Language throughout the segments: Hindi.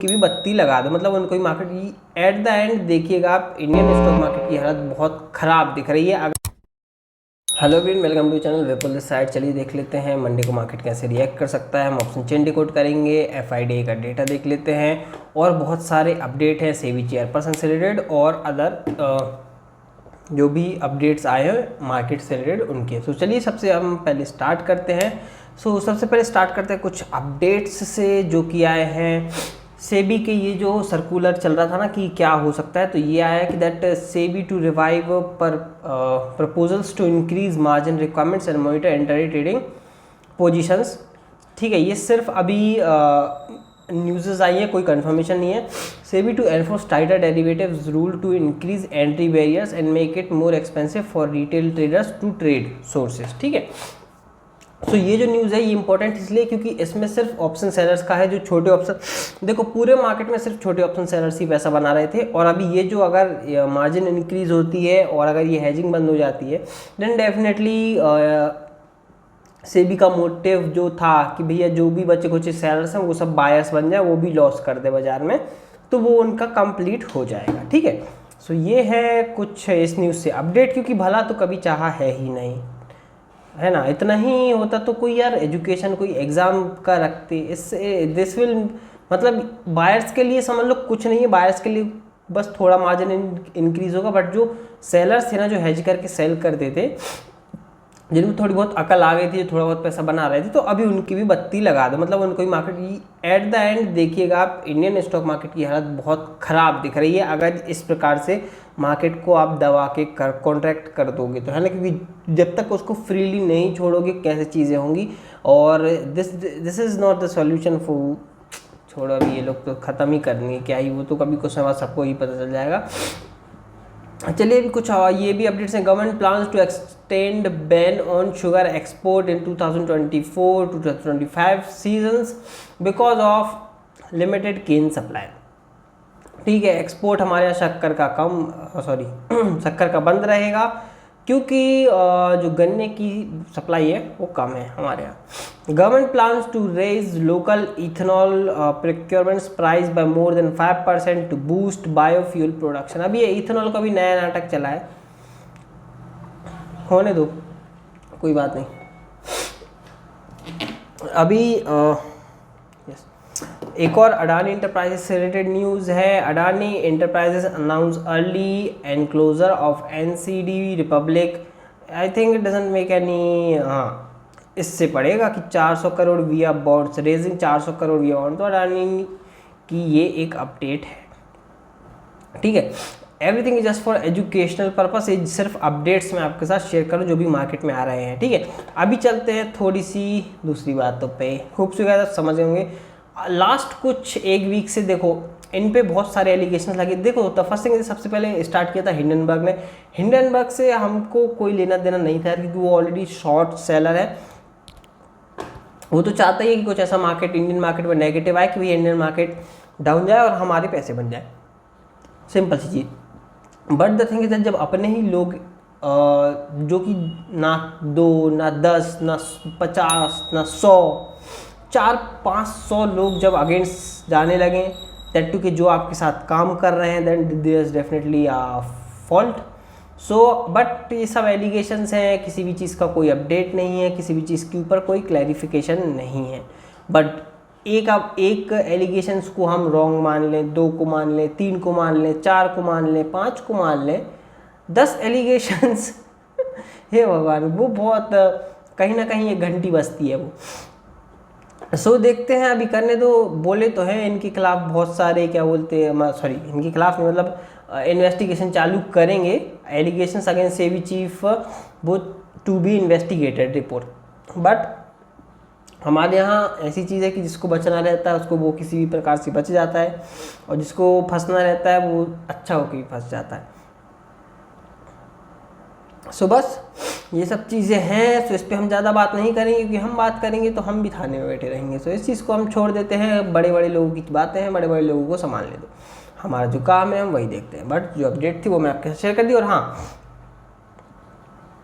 की भी बत्ती लगा दो, मतलब उनको भी मार्केट की एट द एंड देखिएगा आप, इंडियन स्टॉक मार्केट की हालत बहुत ख़राब दिख रही है। Hello everyone, welcome to channel Vipul this side. चलिए देख लेते हैं मंडे को मार्केट कैसे रिएक्ट कर सकता है। हम ऑप्शन चेन डिकोड करेंगे, एफआईडी का डेटा देख लेते हैं और बहुत सारे अपडेट हैं सेबी चेयरपर्सन से रिलेटेड और अदर जो भी अपडेट्स आए हैं मार्केट से रिलेटेड उनके। तो चलिए सबसे हम पहले स्टार्ट करते हैं। सबसे पहले स्टार्ट करते हैं कुछ अपडेट्स से जो कि आए हैं सेबी के। ये जो सर्कुलर चल रहा था ना कि क्या हो सकता है, तो ये आया कि दैट सेबी टू रिवाइव पर proposals to increase margin requirements and monitor entry trading positions. ठीक है, ये सिर्फ अभी न्यूज़ आई है, कोई कंफर्मेशन नहीं है। SEBI to enforce tighter derivatives rule to increase entry barriers and make it more expensive for retail traders to trade sources. ठीक है, तो ये जो न्यूज़ है ये इंपॉर्टेंट इसलिए क्योंकि इसमें सिर्फ ऑप्शन सेलर्स का है, जो छोटे ऑप्शन, देखो पूरे मार्केट में सिर्फ छोटे ऑप्शन सेलर्स ही पैसा बना रहे थे। और अभी ये जो अगर मार्जिन इंक्रीज होती है और अगर ये हेजिंग बंद हो जाती है देन डेफिनेटली सेबी का मोटिव जो था कि भैया जो भी बचे कुछ सेलर्स हैं वो सब बायर्स बन जाए, वो भी लॉस कर दे बाजार में, तो वो उनका कंप्लीट हो जाएगा। ठीक है, सो ये है कुछ इस न्यूज़ से अपडेट, क्योंकि भला तो कभी चाहा है ही नहीं, है ना। इतना ही होता तो कोई यार एजुकेशन कोई एग्ज़ाम का रखते, इससे दिस विल मतलब बायर्स के लिए समझ लो कुछ नहीं है, बायर्स के लिए बस थोड़ा मार्जिन इंक्रीज होगा। बट जो सेलर्स थे ना, जो हेज करके सेल करते थे, जिनको थोड़ी बहुत अकल आ गई थी, जो थोड़ा बहुत पैसा बना रहे थे, तो अभी उनकी भी बत्ती लगा दो, मतलब उनको भी मार्केट की एट द एंड देखिएगा आप, इंडियन स्टॉक मार्केट की हालत बहुत ख़राब दिख रही है अगर इस प्रकार से मार्केट को आप दबा के कॉन्ट्रैक्ट कर दोगे तो, है ना। क्योंकि जब तक उसको फ्रीली नहीं छोड़ोगे कैसे चीज़ें होंगी। और this is not the solution for, छोड़ो अभी ये लोग तो ख़त्म ही करनी है क्या ही, वो तो कभी कुछ समय सबको ही पता चल जाएगा। चलिए अभी कुछ ये भी अपडेट्स हैं। Government plans to extend ban on sugar export in 2024-2025 seasons because of limited cane supply. ठीक है, एक्सपोर्ट हमारे यहाँ शक्कर का बंद रहेगा क्योंकि जो गन्ने की सप्लाई है वो कम है हमारे यहाँ। Government plans to raise local ethanol procurements price by more than 5% to boost biofuel production. अभी ये इथेनॉल का भी नया नाटक चला है, होने दो कोई बात नहीं। अभी एक और अडानी इंटरप्राइजेस से रिलेटेड न्यूज़ है। Adani enterprises announce early enclosure of NCD Republic. I think it doesn't make any, इससे पड़ेगा कि 400 करोड़ विया बॉन्ड्स रेजिंग, 400 करोड़ विया बॉन्ड। तो अडानी की ये एक अपडेट है। ठीक है, everything is just for educational purpose. ये सिर्फ अपडेट्स मैं आपके साथ शेयर करूँ जो भी मार्केट में आ रहे हैं। ठीक है, अभी चलते हैं थोड़ी सी दूसरी बातों पे। खूबसूरत आप समझ होंगे लास्ट कुछ एक वीक से देखो इन पे बहुत सारे एलिगेशंस लगे। देखो द फर्स्ट थिंग सबसे पहले स्टार्ट किया था हिंडनबर्ग ने। हिंडनबर्ग से हमको कोई लेना देना नहीं था क्योंकि वो ऑलरेडी शॉर्ट सेलर है। वो तो चाहता ही है कि कुछ ऐसा मार्केट इंडियन मार्केट में नेगेटिव आए कि भाई इंडियन मार्केट डाउन जाए और हमारे पैसे बन जाए, सिंपल सी चीज़। But the thing is that जब अपने ही लोग जो कि ना 2 ना 10 ना 50 ना 100 400-500 लोग जब अगेंस्ट जाने लगे, दैट टू कि जो आपके साथ काम कर रहे हैं, then there is definitely fault. But ये सब एलिगेशंस हैं, किसी भी चीज़ का कोई अपडेट नहीं है, किसी भी चीज़ के ऊपर कोई क्लैरिफिकेशन नहीं है। बट एक एलिगेशंस को हम रॉन्ग मान लें, 2 को मान लें, 3 को मान लें, 4 को मान लें, 5 को मान लें, 10 एलिगेशंस हे भगवान, वो बहुत कहीं ना कहीं एक घंटी बजती है वो। देखते हैं, अभी करने दो। बोले तो हैं इनके खिलाफ बहुत सारे, क्या बोलते हैं, सॉरी इनके खिलाफ नहीं, मतलब इन्वेस्टिगेशन चालू करेंगे। एलिगेशंस अगेंस्ट सेबी चीफ वो to be investigated report. But हमारे यहाँ ऐसी चीज़ है कि जिसको बचना रहता है उसको वो किसी भी प्रकार से बच जाता है, और जिसको फंसना रहता है वो अच्छा होकर भी फंस जाता है। बस ये सब चीज़ें हैं। इस पर हम ज़्यादा बात नहीं करेंगे क्योंकि हम बात करेंगे तो हम भी थाने में बैठे रहेंगे। इस चीज़ को हम छोड़ देते हैं। बड़े बड़े लोगों की बातें हैं, बड़े बड़े लोगों को संभालने दो। हमारा जो काम है हम वही देखते हैं। बट जो अपडेट थी वो मैं आपके साथ शेयर कर दी। और हाँ,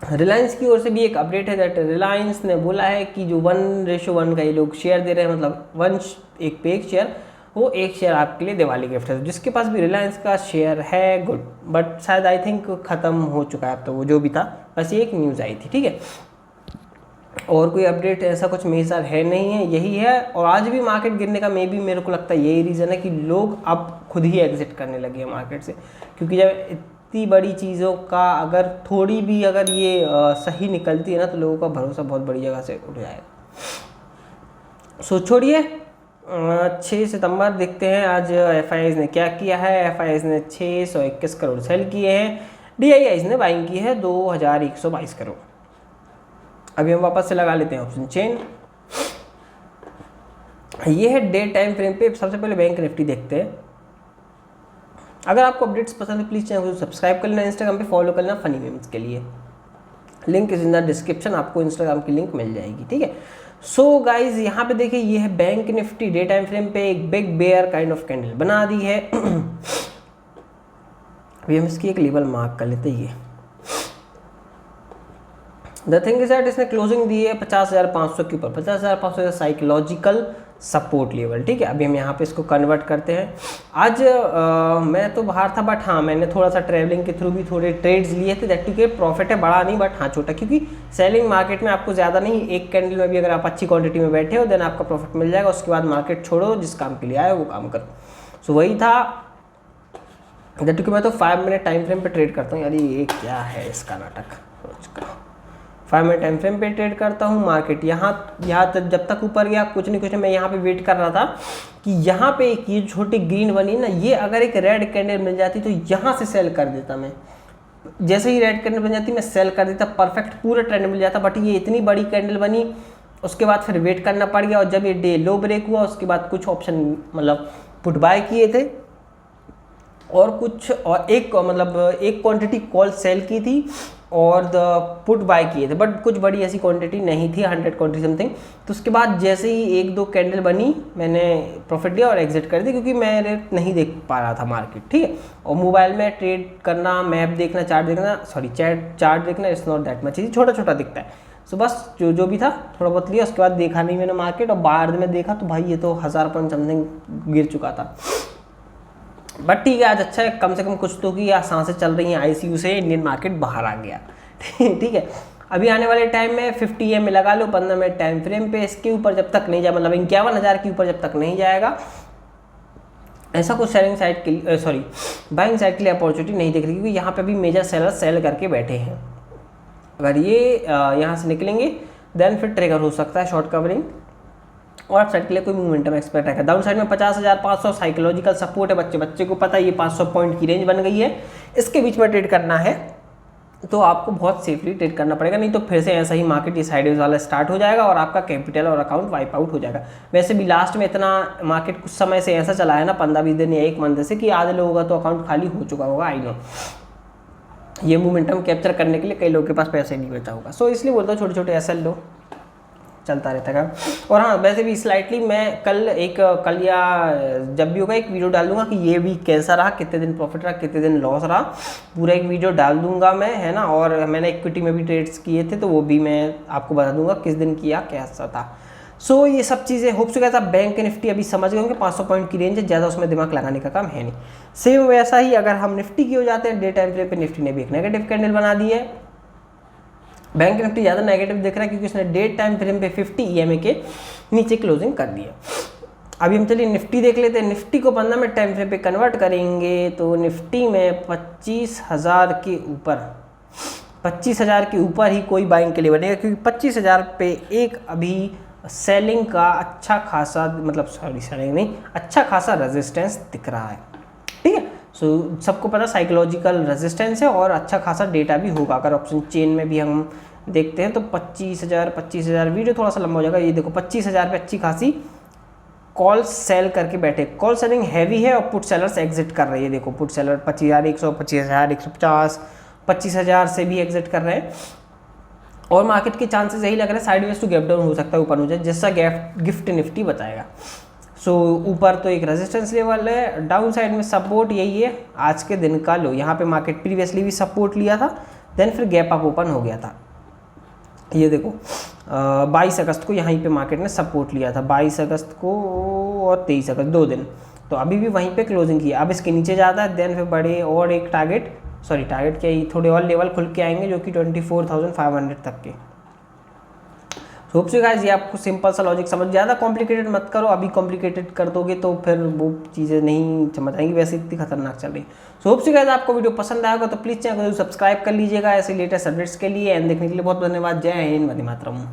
रिलायंस की ओर से भी एक अपडेट है दैट रिलायंस ने बोला है कि जो 1:1 का ये लोग शेयर दे रहे हैं, मतलब 1 एक पे 1 शेयर, वो एक शेयर आपके लिए दिवाली गिफ्ट है। जिसके पास भी रिलायंस का शेयर है गुड, बट शायद आई थिंक ख़त्म हो चुका है अब तो, वो जो भी था, बस ये एक न्यूज़ आई थी, ठीक है। और कोई अपडेट ऐसा कुछ मेरे साथ है नहीं है, यही है। और आज भी मार्केट गिरने का मे बी मेरे को लगता है यही रीज़न है कि लोग अब खुद ही एग्जिट करने लगे हैं मार्केट से, क्योंकि जब इतनी बड़ी चीज़ों का अगर थोड़ी भी अगर ये सही निकलती है ना, तो लोगों का भरोसा बहुत बड़ी जगह से उठ जाएगा। सो छोड़िए, 6 सितंबर देखते हैं आज एफआईआईज़ ने क्या किया है। एफआईआईज़ ने 621 करोड़ सेल किए हैं, डीआईआईज़ ने बाइंग की है 2122 करोड़। अभी हम वापस से लगा लेते हैं ऑप्शन चेन। ये है डे टाइम फ्रेम पे। सबसे पहले बैंक निफ्टी देखते हैं। अगर आपको अपडेट्स पसंद है प्लीज़ चैनल को सब्सक्राइब कर लेना, इंस्टाग्राम पे फॉलो कर लेना फनी मीम्स के लिए। Link is in the description, आपको इंस्टाग्राम की लिंक मिल जाएगी, ठीक है। सो गाइज यहाँ पे देखिए, ये है bank Nifty day time frame पे एक big bear kind of candle बना दी है। अभी हम इसकी एक लेवल मार्क कर लेते हैं। ये द थिंग इज दैट इसने क्लोजिंग दी है 50,500 के ऊपर। 50,500 साइकोलॉजिकल सपोर्ट लेवल, ठीक है। अभी हम यहाँ पे इसको कन्वर्ट करते हैं। आज मैं तो बाहर था, बट हाँ मैंने थोड़ा सा ट्रैवलिंग के थ्रू भी थोड़े ट्रेड्स लिए थे। दैट टू के प्रॉफिट है, बड़ा नहीं बट हाँ छोटा, क्योंकि सेलिंग मार्केट में आपको ज़्यादा नहीं, एक कैंडल में भी अगर आप अच्छी क्वांटिटी में बैठे हो देन आपका प्रॉफिट मिल जाएगा। उसके बाद मार्केट छोड़ो, जिस काम के लिए आए वो काम करो। सो वही था। दैट टू के मैं तो 5 मिनट टाइम फ्रेम पर ट्रेड करता हूँ। यार ये क्या है इसका नाटक रोज का। 5 मिनट टाइम फ्रेम पे ट्रेड करता हूँ। मार्केट यहाँ तक जब तक ऊपर गया कुछ नहीं मैं यहाँ पे वेट कर रहा था कि यहाँ पे एक ये छोटी ग्रीन बनी ना, ये अगर एक रेड कैंडल मिल जाती तो यहाँ से सेल कर देता मैं। जैसे ही रेड कैंडल बन जाती मैं सेल कर देता, परफेक्ट पूरा ट्रेंड मिल जाता। बट ये इतनी बड़ी कैंडल बनी, उसके बाद फिर वेट करना पड़ गया। और जब ये डे लो ब्रेक हुआ उसके बाद कुछ ऑप्शन मतलब पुट बाय किए थे और कुछ और एक क्वांटिटी कॉल सेल की थी और द पुट बाय किए थे, बट कुछ बड़ी ऐसी क्वांटिटी नहीं थी, 100 क्वांटिटी समथिंग। तो उसके बाद जैसे ही 1-2 कैंडल बनी मैंने प्रॉफिट लिया और एग्जिट कर दी, क्योंकि मैं नहीं देख पा रहा था मार्केट, ठीक है। और मोबाइल में ट्रेड करना, मैप देखना, चार्ट देखना इट्स नॉट दैट मच, छोटा छोटा दिखता है। सो बस जो भी था थोड़ा बहुत लिया, उसके बाद देखा नहीं मैंने मार्केट। और बाद में देखा तो भाई ये तो 1000 पॉइंट समथिंग गिर चुका था। बट ठीक है, आज अच्छा है, कम से कम कुछ तो की सांसें चल रही हैं आईसीयू से, इंडियन मार्केट बाहर आ गया। ठीक है, अभी आने वाले टाइम में 50 EM लगा लो 15 मिनट टाइम फ्रेम पे। इसके ऊपर जब तक नहीं जाए, मतलब 51,000 के ऊपर जब तक नहीं जाएगा, ऐसा कुछ सेलिंग साइड के लिए बाइंग साइड के लिए अपॉर्चुनिटी नहीं दिख रही, क्योंकि यहाँ पे भी मेजर सेलर सेल करके बैठे हैं। अगर ये यहाँ से निकलेंगे देन फिर ट्रिगर हो सकता है शॉर्ट कवरिंग, और अप साइड के लिए कोई मोमेंटम एक्सपेक्ट रहेगा। डाउन साइड में 50,500 साइकोलॉजिकल सपोर्ट है। बच्चे को पता है ये 500 पॉइंट की रेंज बन गई है, इसके बीच में ट्रेड करना है तो आपको बहुत सेफली ट्रेड करना पड़ेगा, नहीं तो फिर से ऐसा ही मार्केट ये साइडवेज वाला स्टार्ट हो जाएगा और आपका कैपिटल और अकाउंट वाइप आउट हो जाएगा। वैसे भी लास्ट में इतना मार्केट कुछ समय से ऐसा चला है ना, 15-20 दिन या 1 मंथ से, कि आधे लोगों का तो अकाउंट खाली हो चुका होगा। आई नो ये मोमेंटम कैप्चर करने के लिए कई लोगों के पास पैसे नहीं बचा होगा। सो इसलिए बोलता हूँ छोटे छोटे एसएल लो, चलता रहता है। और हाँ वैसे भी स्लाइटली मैं कल या जब भी होगा एक वीडियो डाल दूंगा कि ये भी कैसा रहा, कितने दिन प्रॉफिट रहा, कितने दिन लॉस रहा, पूरा एक वीडियो डाल दूंगा मैं, है ना। और मैंने इक्विटी में भी ट्रेड्स किए थे तो वो भी मैं आपको बता दूंगा किस दिन किया कैसा था। सो ये सब चीज़ें होप सो कैसा। बैंक निफ्टी अभी समझ गए होंगे 500 पॉइंट की रेंज है, ज़्यादा उसमें दिमाग लगाने का काम है नहीं। सेम वैसा ही अगर हम निफ्टी की हो जाते हैं, डे टाइम फ्रेम पे निफ्टी ने भी एक नेगेटिव कैंडल बना दी है। बैंक निफ्टी ज़्यादा नेगेटिव दिख रहा है क्योंकि उसने डे टाइम फ्रेम पे 50 EMA के नीचे क्लोजिंग कर दी है। अभी हम चलिए निफ्टी देख लेते हैं। निफ्टी को 15 मिनट टाइम फ्रेम पे कन्वर्ट करेंगे तो निफ्टी में 25,000 के ऊपर ही कोई बाइंग के लिए बनेगा, क्योंकि 25,000 पे एक अभी सेलिंग का अच्छा खासा अच्छा खासा रेजिस्टेंस दिख रहा है, ठीक है। सो सबको पता साइकोलॉजिकल रेजिस्टेंस है और अच्छा खासा डेटा भी होगा। अगर ऑप्शन चेन में भी हम देखते हैं तो 25,000 वीडियो थोड़ा सा लंबा हो जाएगा। ये देखो 25,000 पे अच्छी खासी कॉल सेल करके बैठे, कॉल सेलिंग हैवी है और पुट सेलर्स एग्जिट कर रहे हैं। देखो पुट सेलर 25,100, 25,150, 25,000 से भी एग्जिट कर रहे हैं। और मार्केट के चांसेस यही लग रहे हैं साइडवेज टू गैप डाउन हो सकता है, ऊपर हो जाए, जैसा गिफ्ट निफ्टी बताएगा। सो ऊपर तो एक रेजिस्टेंस लेवल है, डाउन साइड में सपोर्ट यही है आज के दिन का लो। यहाँ पे मार्केट प्रीवियसली भी सपोर्ट लिया था, देन फिर गैप अप ओपन हो गया था। ये देखो 22 अगस्त को यहीं पे मार्केट ने सपोर्ट लिया था, 22 अगस्त को और 23 अगस्त, 2 दिन। तो अभी भी वहीं पे क्लोजिंग की। अब इसके नीचे जाता है देन फिर बड़े और एक टारगेट क्या ही, थोड़े और लेवल खुल के आएंगे जो कि 24,500 तक के। होप सो गाइस ये आपको सिंपल सा लॉजिक समझ, ज़्यादा कॉम्प्लिकेटेड मत करो, अभी कॉम्प्लिकेटेड कर दोगे तो फिर वो चीज़ें नहीं समझ आएंगी, वैसे इतनी खतरनाक चल रही। सो होप सो गाइस आपको वीडियो पसंद आएगा तो प्लीज़ चैनल को सब्सक्राइब कर लीजिएगा ऐसे लेटेस्ट अपडेट्स के लिए। एंड देखने के लिए बहुत धन्यवाद। जय हिंद, वंदे मातरम।